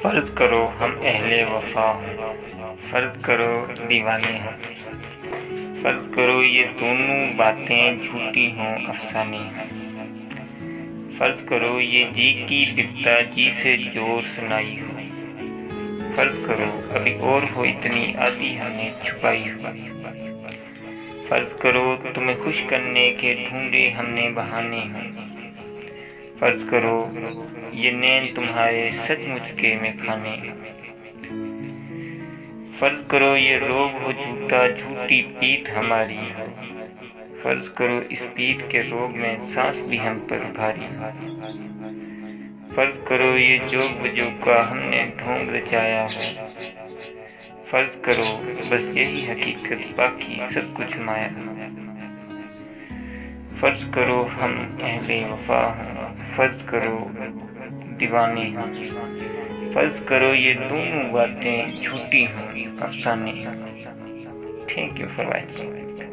फर्ज करो हम अहले वफा हों, फर्ज करो दीवाने हों, फर्ज करो ये दोनों बातें झूठी हों अफसाने हों, फर्ज करो ये जी की बिपता जी से जोर सुनाई हो, फर्ज करो कभी और हो इतनी आदि हमने छुपाई हो, फर्ज करो तुम्हें खुश करने के ढूंढे हमने बहाने हों, फर्ज करो ये नैन तुम्हारे सचमुच के में खाने, फर्ज करो ये रोग हो झूठा झूठी पीठ हमारी हो, फर्ज करो इस पीठ के रोग में सांस भी हम पर भारी हो, फर्ज करो ये जोग बजोग का हमने ढोंग रचाया हो, फर्ज करो बस यही हकीकत बाकी सब कुछ माया हो, फर्ज करो हम अहले वफा हों, फर्ज करो दीवाने हों, फर्ज करो ये दोनों बातें झूठी हों अफसाने हों। Thank you for watching.